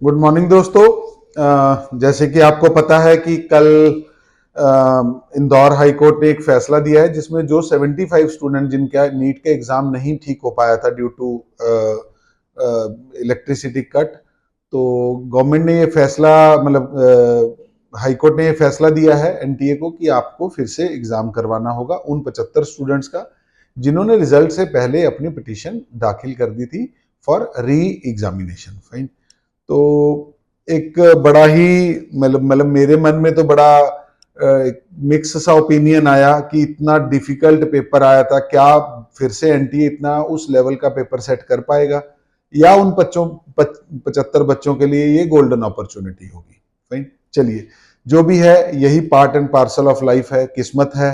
Good morning दोस्तों। जैसे कि आपको पता है कि कल इंदौर हाई कोर्ट ने एक फैसला दिया है जिसमें जो 75 स्टूडेंट जिनका नीट का एग्जाम नहीं ठीक हो पाया था ड्यू टू इलेक्ट्रिसिटी कट, तो गवर्नमेंट ने ये फैसला हाई कोर्ट ने ये फैसला दिया है एनटीए को कि आपको फिर से एग्जाम करवाना होगा उन 75 स्टूडेंट्स का जिन्होंने रिजल्ट से पहले अपनी पिटीशन दाखिल कर दी थी फॉर री एग्जामिनेशन। फाइन। तो एक बड़ा ही मतलब मेरे मन में तो बड़ा मिक्स सा ओपिनियन आया कि इतना डिफिकल्ट पेपर आया था, क्या फिर से एनटीए इतना उस लेवल का पेपर सेट कर पाएगा या उन 75 बच्चों के लिए ये गोल्डन अपॉर्चुनिटी होगी। फाइन, चलिए जो भी है यही part and parcel of life है, किस्मत है।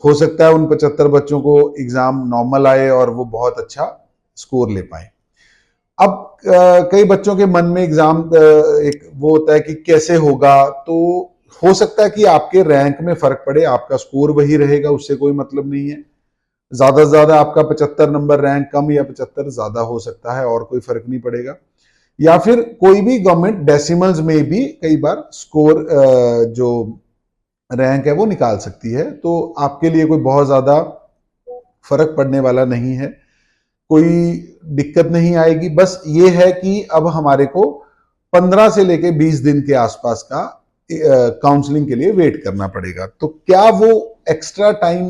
हो सकता है उन 75 बच्चों को एग्जाम नॉर्मल आए और वो बहुत अच्छा स्कोर ले पाए। अब कई बच्चों के मन में एग्जाम एक वो होता है कि कैसे होगा, तो हो सकता है कि आपके रैंक में फर्क पड़े, आपका स्कोर वही रहेगा, उससे कोई मतलब नहीं है। ज्यादा से ज्यादा आपका 75 नंबर रैंक कम या 75 ज्यादा हो सकता है और कोई फर्क नहीं पड़ेगा। या फिर कोई भी गवर्नमेंट डेसिमल्स में भी कई बार स्कोर जो रैंक है वो निकाल सकती है, तो आपके लिए कोई बहुत ज्यादा फर्क पड़ने वाला नहीं है, कोई दिक्कत नहीं आएगी। बस ये है कि अब हमारे को 15 से लेके 20 दिन के आसपास का काउंसलिंग के लिए वेट करना पड़ेगा। तो क्या वो एक्स्ट्रा टाइम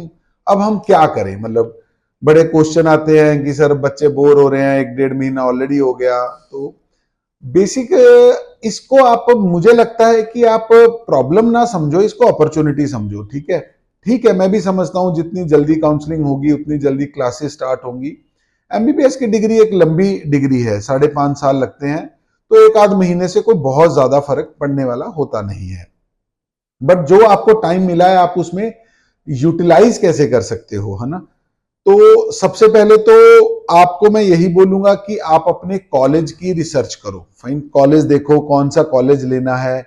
अब हम क्या करें, मतलब बड़े क्वेश्चन आते हैं कि सर बच्चे बोर हो रहे हैं, 1-1.5 महीना ऑलरेडी हो गया। तो बेसिक इसको आप, मुझे लगता है कि आप प्रॉब्लम ना समझो, इसको अपॉर्चुनिटी समझो। ठीक है, ठीक है, मैं भी समझता हूं जितनी जल्दी काउंसलिंग होगी उतनी जल्दी क्लासेस स्टार्ट होंगी। एमबीबीएस की डिग्री एक लंबी डिग्री है, 5.5 साल लगते हैं, तो एक आध महीने से कोई बहुत ज्यादा फर्क पड़ने वाला होता नहीं है। बट जो आपको टाइम मिला है आप उसमें यूटिलाइज कैसे कर सकते हो, है ना। तो सबसे पहले तो आपको मैं यही बोलूंगा कि आप अपने कॉलेज की रिसर्च करो। फाइन, कॉलेज देखो कौन सा कॉलेज लेना है,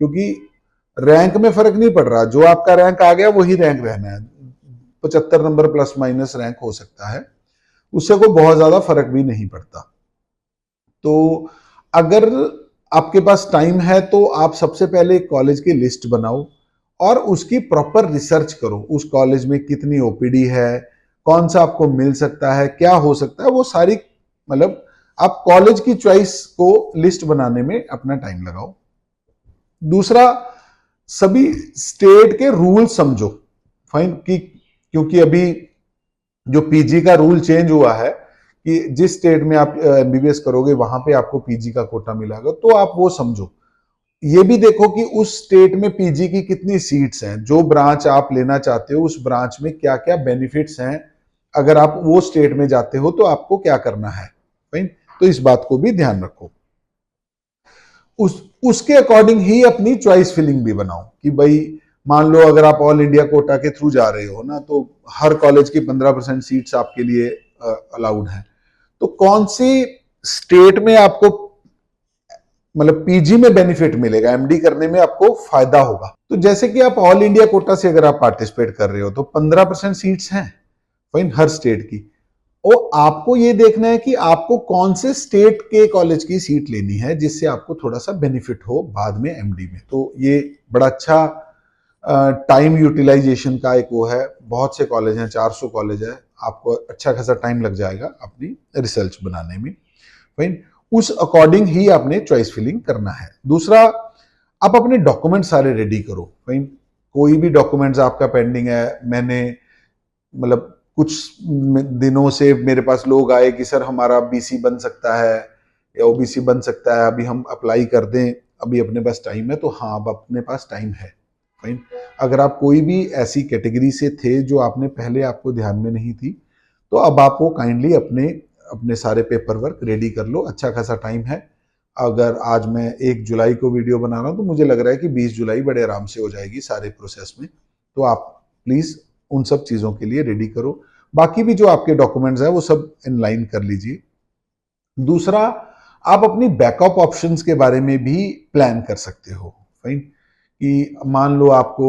क्योंकि रैंक में फर्क नहीं पड़ रहा, जो आपका रैंक आ गया वही रैंक रहना है। 75 नंबर प्लस माइनस रैंक हो सकता है, उससे कोई बहुत ज्यादा फर्क भी नहीं पड़ता। तो अगर आपके पास टाइम है तो आप सबसे पहले कॉलेज की लिस्ट बनाओ और उसकी प्रॉपर रिसर्च करो। उस कॉलेज में कितनी ओपीडी है, कौन सा आपको मिल सकता है, क्या हो सकता है, वो सारी आप कॉलेज की चॉइस को लिस्ट बनाने में अपना टाइम लगाओ। दूसरा, सभी स्टेट के रूल समझो। फाइन, कि क्योंकि अभी जो पीजी का रूल चेंज हुआ है कि जिस स्टेट में आप एमबीबीएस करोगे वहां पे आपको पीजी का कोटा मिलेगा, तो आप वो समझो। ये भी देखो कि उस स्टेट में पीजी की कितनी सीट्स हैं, जो ब्रांच आप लेना चाहते हो उस ब्रांच में क्या क्या बेनिफिट्स हैं, अगर आप वो स्टेट में जाते हो तो आपको क्या करना है। फाइन, तो इस बात को भी ध्यान रखो। उसके अकॉर्डिंग ही अपनी चॉइस फिलिंग भी बनाओ कि भाई मान लो अगर आप ऑल इंडिया कोटा के थ्रू जा रहे हो ना, तो हर कॉलेज की 15% सीट्स आपके लिए अलाउड है। तो कौन सी स्टेट में आपको पीजी में बेनिफिट मिलेगा, एमडी करने में आपको फायदा होगा। तो जैसे कि आप ऑल इंडिया कोटा से अगर आप पार्टिसिपेट कर रहे हो तो 15% सीट्स हैं फाइन हर स्टेट की। और आपको ये देखना है कि आपको कौन से स्टेट के कॉलेज की सीट लेनी है जिससे आपको थोड़ा सा बेनिफिट हो बाद में एमडी में। तो ये बड़ा अच्छा टाइम यूटिलाइजेशन का एक वो है। बहुत से कॉलेज हैं, 400 कॉलेज है, आपको अच्छा खासा टाइम लग जाएगा अपनी रिसर्च बनाने में। फाइन, उस अकॉर्डिंग ही आपने चॉइस फिलिंग करना है। दूसरा, आप अपने डॉक्यूमेंट सारे रेडी करो। फाइन, कोई भी डॉक्यूमेंट्स आपका पेंडिंग है, मैंने कुछ दिनों से मेरे पास लोग आए कि सर हमारा बीसी बन सकता है या ओबीसी बन सकता है, अभी हम अप्लाई कर दें, अभी अपने पास टाइम है। तो हाँ, अब अपने पास टाइम है। फाइन, अगर आप कोई भी ऐसी कैटेगरी से थे जो आपने पहले आपको ध्यान में नहीं थी, तो अब आप वो काइंडली अपने अपने सारे पेपर वर्क रेडी कर लो, अच्छा खासा टाइम है। अगर आज मैं 1 जुलाई को वीडियो बना रहा हूं तो मुझे लग रहा है कि 20 जुलाई बड़े आराम से हो जाएगी सारे प्रोसेस में। तो आप प्लीज उन सब चीजों के लिए रेडी करो। बाकी भी जो आपके डॉक्यूमेंट्स है वो सब इनलाइन कर लीजिए। दूसरा, आप अपनी बैकअप ऑप्शंस के बारे में भी प्लान कर सकते हो। फाइन, कि मान लो आपको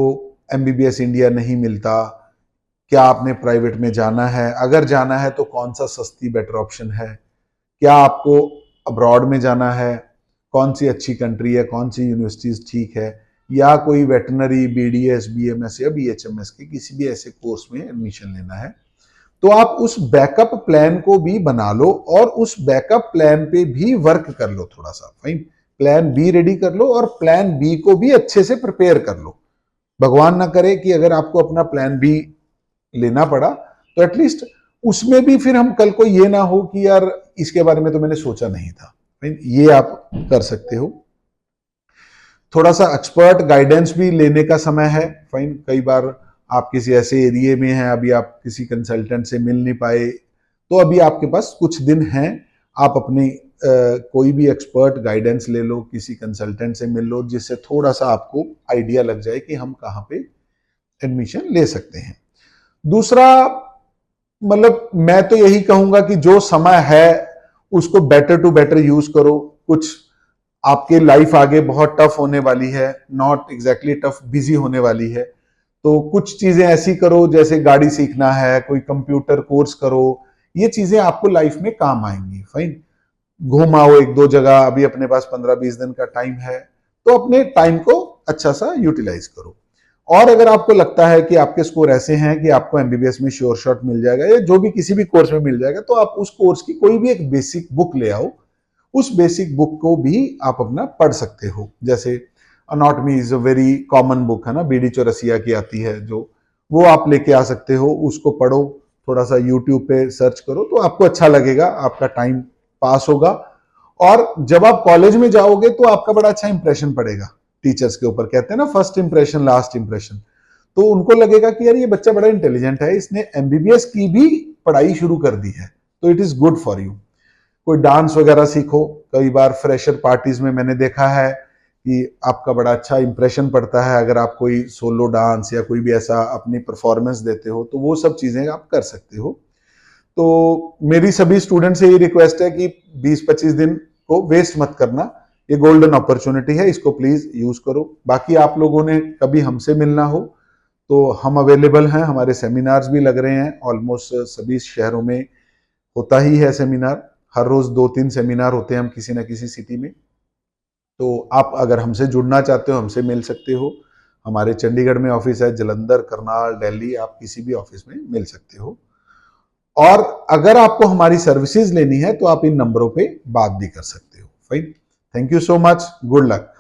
एमबीबीएस इंडिया नहीं मिलता, क्या आपने प्राइवेट में जाना है, अगर जाना है तो कौन सा सस्ती बेटर ऑप्शन है, क्या आपको अब्रॉड में जाना है, कौन सी अच्छी कंट्री है, कौन सी यूनिवर्सिटीज ठीक है, या कोई वेटनरी, बीडीएस, बीएमएस या बीएचएमएस के किसी भी ऐसे कोर्स में एडमिशन लेना है, तो आप उस बैकअप प्लान को भी बना लो और उस बैकअप प्लान पे भी वर्क कर लो थोड़ा सा। फाइन, प्लान बी रेडी कर लो और प्लान बी को भी अच्छे से प्रिपेयर कर लो। भगवान ना करे कि अगर आपको अपना प्लान बी लेना पड़ा तो एटलीस्ट उसमें भी फिर हम कल को ये ना हो कि यार इसके बारे में तो मैंने सोचा नहीं था। ये आप कर सकते हो। थोड़ा सा एक्सपर्ट गाइडेंस भी लेने का समय है। फाइन, कई बार आप किसी ऐसे एरिया में हैं, अभी आप किसी कंसल्टेंट से मिल नहीं पाए, तो अभी आपके पास कुछ दिन हैं, आप अपनी कोई भी एक्सपर्ट गाइडेंस ले लो, किसी कंसल्टेंट से मिल लो, जिससे थोड़ा सा आपको आइडिया लग जाए कि हम कहाँ पे एडमिशन ले सकते हैं। दूसरा, मतलब मैं तो यही कहूंगा कि जो समय है उसको बेटर टू बेटर यूज करो। कुछ आपके लाइफ आगे बहुत टफ होने वाली है, नॉट एग्जैक्टली टफ, बिजी होने वाली है, तो कुछ चीजें ऐसी करो, जैसे गाड़ी सीखना है, कोई कंप्यूटर कोर्स करो, ये चीजें आपको लाइफ में काम आएंगी। फाइन, घूम आओ एक दो जगह, अभी अपने पास 15-20 दिन का टाइम है, तो अपने टाइम को अच्छा सा यूटिलाइज करो। और अगर आपको लगता है कि आपके स्कोर ऐसे हैं कि आपको एमबीबीएस में श्योर शॉट मिल जाएगा या जो भी किसी भी कोर्स में मिल जाएगा, तो आप उस कोर्स की कोई भी एक बेसिक बुक ले आओ, उस बेसिक बुक को भी आप अपना पढ़ सकते हो। जैसे anatomy is a very common book है ना, बीडी चौरसिया की आती है जो, वो आप लेके आ सकते हो, उसको पढ़ो, थोड़ा सा यूट्यूब पे सर्च करो, तो आपको अच्छा लगेगा, आपका टाइम पास होगा। और जब आप कॉलेज में जाओगे तो आपका बड़ा अच्छा इंप्रेशन पड़ेगा टीचर्स के ऊपर। कहते हैं ना, फर्स्ट इंप्रेशन लास्ट इंप्रेशन, तो उनको लगेगा कि यार ये बच्चा बड़ा इंटेलिजेंट है, इसने एमबीबीएस की भी पढ़ाई शुरू कर दी है, तो it is good for you. कोई डांस वगैरह सीखो, कई बार फ्रेशर पार्टीज में मैंने देखा है कि आपका बड़ा अच्छा इंप्रेशन पड़ता है अगर आप कोई सोलो डांस या कोई भी ऐसा अपनी परफॉर्मेंस देते हो, तो वो सब चीजें आप कर सकते हो। तो मेरी सभी स्टूडेंट से ये रिक्वेस्ट है कि 20-25 दिन को वेस्ट मत करना, ये गोल्डन अपॉर्चुनिटी है, इसको प्लीज यूज करो। बाकी आप लोगों ने कभी हमसे मिलना हो तो हम अवेलेबल हैं, हमारे सेमिनार्स भी लग रहे हैं, ऑलमोस्ट सभी शहरों में होता ही है सेमिनार, हर रोज 2-3 सेमिनार होते हैं हम किसी ना किसी सिटी में। तो आप अगर हमसे जुड़ना चाहते हो, हमसे मिल सकते हो। हमारे चंडीगढ़ में ऑफिस है, जलंधर, करनाल, दिल्ली, आप किसी भी ऑफिस में मिल सकते हो। और अगर आपको हमारी सर्विसेज लेनी है तो आप इन नंबरों पे बात भी कर सकते हो। Fine, thank you so much, good luck.